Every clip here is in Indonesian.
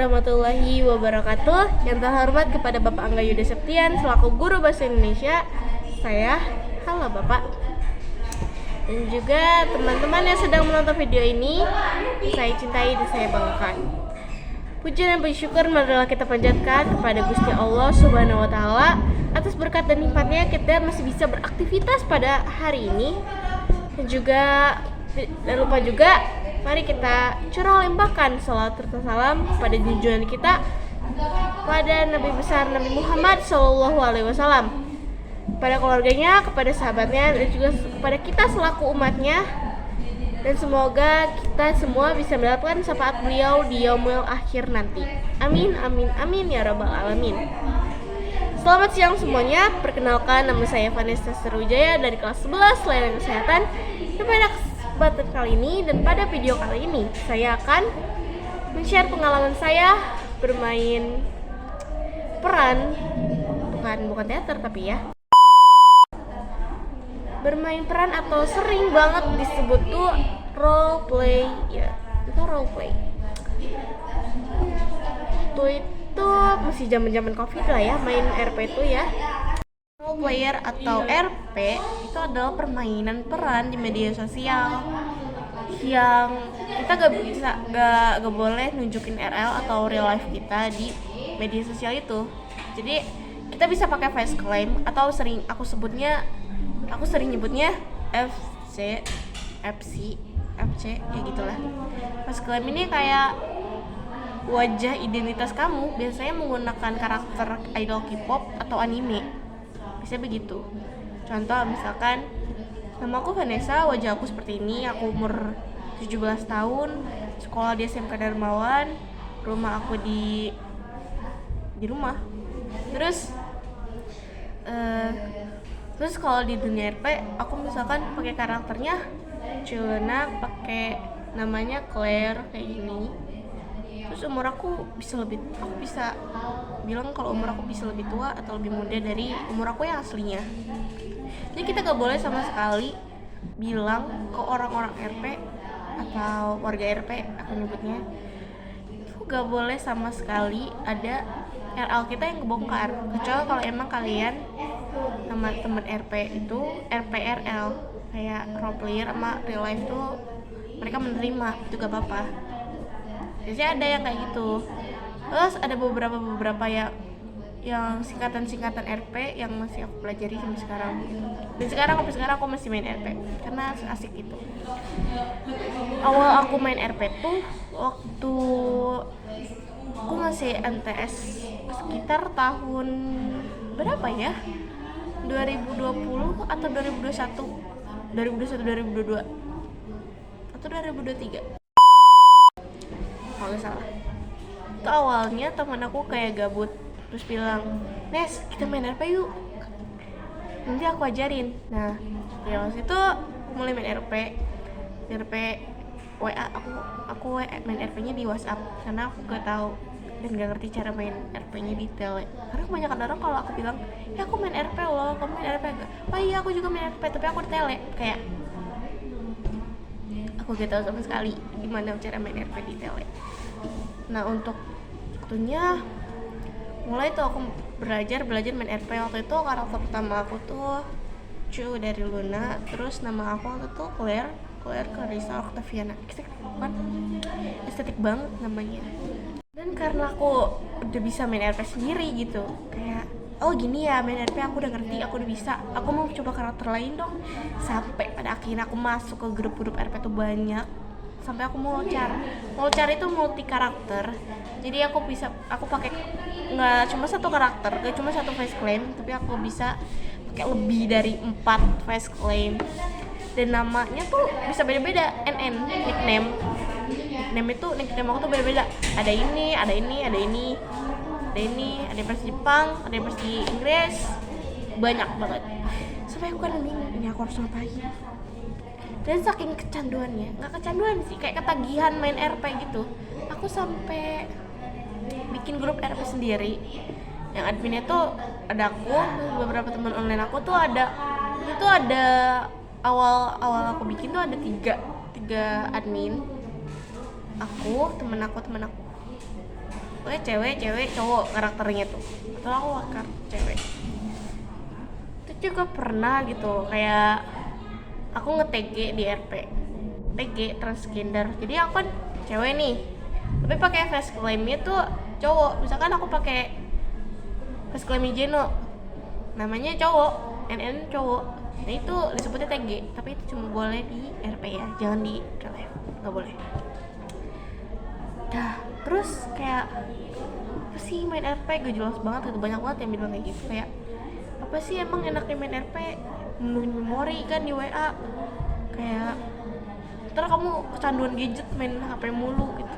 warahmatullahi wabarakatuh. Yang terhormat kepada Bapak Angga Yuda Septian selaku guru bahasa Indonesia. Halo Bapak. Dan juga teman-teman yang sedang menonton video ini, saya cintai dan saya banggakan. Puji dan puji syukur marilah kita panjatkan kepada Gusti Allah Subhanahu wa taala atas berkat dan nikmatnya kita masih bisa beraktivitas pada hari ini. Dan juga jangan lupa juga mari kita curah limpahkan salawat serta salam pada junjungan kita pada Nabi besar Nabi Muhammad SAW, kepada keluarganya, kepada sahabatnya, dan juga kepada kita selaku umatnya. Dan semoga kita semua bisa mendapatkan syafaat beliau di yaumul akhir nanti. Amin, amin, amin ya rabbal alamin. Selamat siang semuanya. Perkenalkan, nama saya Vanessa Serujaya dari kelas 11 Layanan Kesehatan. Dan pada kesempatan kali ini dan pada video kali ini saya akan men-share pengalaman saya bermain peran, bukan teater tapi ya, bermain peran atau sering banget disebut tuh role play, ya itu role play. Itu masih zaman covid lah ya, main RP itu ya. Role player atau RP itu adalah permainan peran di media sosial yang kita gak boleh nunjukin RL atau real life kita di media sosial itu. Jadi kita bisa pakai face claim atau aku sering nyebutnya FC, ya gitulah. Face claim ini kayak wajah identitas kamu, biasanya menggunakan karakter idol K-pop atau anime. Bisa begitu. Contoh misalkan nama aku Vanessa, wajah aku seperti ini, aku umur 17 tahun, sekolah di SMK Darmawan, rumah aku di rumah. Terus kalau di dunia RP aku misalkan pakai karakternya Celana, pakai namanya Claire kayak gini. Terus aku bisa bilang kalau umur aku bisa lebih tua atau lebih muda dari umur aku yang aslinya. Jadi kita gak boleh sama sekali bilang ke orang-orang RP atau warga RP, aku nyebutnya, itu gak boleh sama sekali ada RL kita yang kebongkar, kecuali kalau emang kalian sama temen RP itu RPRL kayak role player sama real life tuh mereka menerima, itu gak apa-apa. Biasanya ada yang kayak gitu. Terus ada beberapa yang singkatan RP yang masih aku pelajari sampai sekarang. Dan sampai sekarang aku masih main RP karena asik gitu. Awal aku main RP tuh waktu aku masih MTS sekitar tahun berapa ya? 2020 atau 2022 atau 2023 kalau nggak salah. Itu awalnya teman aku kayak gabut, terus bilang, Nes kita main RP yuk, nanti aku ajarin. Nah ya waktu itu aku mulai main RP WA, aku main RP-nya di WhatsApp karena aku gak tahu dan gak ngerti cara main RP-nya di tele. Karena kebanyakan orang kalau aku bilang, ya aku main RP loh, kamu main RP gak? Oh iya aku juga main RP, tapi aku di tele. Kayak aku gak tahu sama sekali gimana cara main RP di tele. Nah untuk waktunya mulai tuh aku belajar main RP. Waktu itu karakter pertama aku tuh Cu dari Luna, terus nama aku waktu itu Claire Clarissa Octaviana. Estetik banget namanya. Dan karena aku udah bisa main RP sendiri gitu, kayak oh gini ya main RP, aku udah ngerti, aku udah bisa, aku mau coba karakter lain dong. Sampai pada akhirnya aku masuk ke grup-grup RP tuh banyak, sampai aku mau cari itu multi karakter. Jadi aku pakai nggak cuma satu karakter, nggak cuma satu face claim, tapi aku bisa pakai lebih dari 4 face claim. Dan namanya tuh bisa beda-beda, nickname aku tuh beda-beda. Ada yang versi Jepang, ada yang versi Inggris, banyak banget. Sampai aku kan bingung, ini aku harus ngapain. Dan saking kecanduannya, nggak kecanduan sih, kayak ketagihan main RP gitu, aku sampai bikin grup RP sendiri. Yang adminnya tuh ada aku, beberapa teman online aku tuh ada. Itu ada awal aku bikin tuh ada tiga admin, aku, temen aku pokoknya cewek cowok karakternya tuh, atau aku karakter cewek. Itu juga pernah gitu, kayak aku nge-TG di RP, TG transgender. Jadi aku kan cewek nih, tapi pakai face claimnya tuh cowok. Misalkan aku pakai face claim Jeno, namanya cowok, NN cowok, nah itu disebutnya TG. Tapi itu cuma boleh di RP ya, jangan di real life, nggak boleh. Dah, terus kayak apa sih main RP, gak jelas banget gitu, banyak banget yang bilang kayak gitu. Kayak apa sih emang enaknya main RP, menuhin memori kan di WA, kayak ntar kamu kecanduan gadget main HP mulu gitu.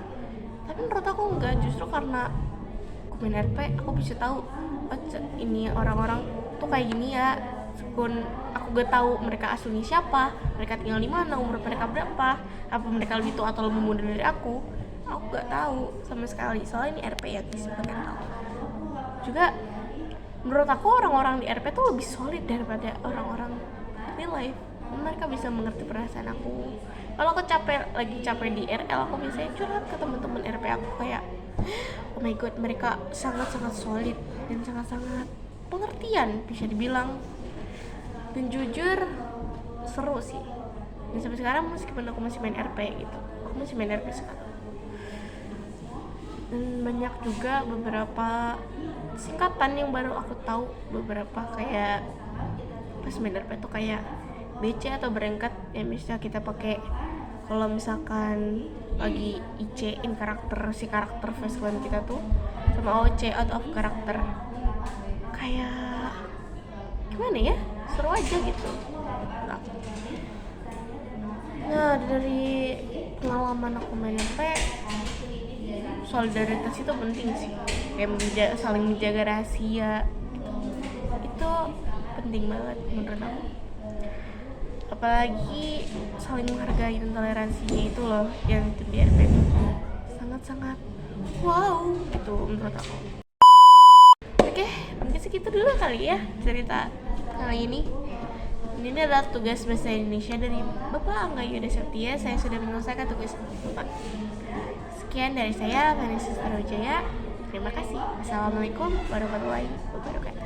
Tapi menurut aku enggak, justru karena aku main RP aku bisa tahu ini orang-orang tuh kayak gini ya. Meskipun aku gak tahu mereka aslinya siapa, mereka tinggal di mana, umur mereka berapa, apa mereka lebih tua atau lebih muda dari aku gak tahu sama sekali. Soalnya ini RP ya guys, bukan tahu. Juga menurut aku orang-orang di RP tuh lebih solid daripada orang-orang real life. Mereka bisa mengerti perasaan aku. Kalau aku lagi capek di RL, aku biasanya curhat ke teman-teman RP aku kayak, oh my god, mereka sangat-sangat solid dan sangat-sangat pengertian bisa dibilang. Dan jujur seru sih. Dan sampai sekarang meskipun aku masih main RP gitu, aku masih main RP sekarang. Dan banyak juga beberapa singkatan yang baru aku tahu, beberapa kayak pas main RP tuh kayak BC atau berangkat yang bisa kita pakai kalau misalkan lagi IC-in si karakter face clan kita tuh, sama OC out of karakter. Kayak gimana ya, seru aja gitu. Nah, dari pengalaman aku main RP, solidaritas itu penting sih, kayak saling menjaga rahasia itu penting banget menurut aku. Apalagi saling menghargai dan toleransinya itu loh yang itu di RP sangat-sangat wow gitu menurut aku. Oke, mungkin segitu dulu kali ya cerita kali ini. Ini adalah tugas bahasa Indonesia dari Bapak Angga Yuda Septia. Saya sudah menyelesaikan tugas Bapak. Sekian dari saya, Vanessa Starojaya. Terima kasih. Assalamualaikum warahmatullahi wabarakatuh.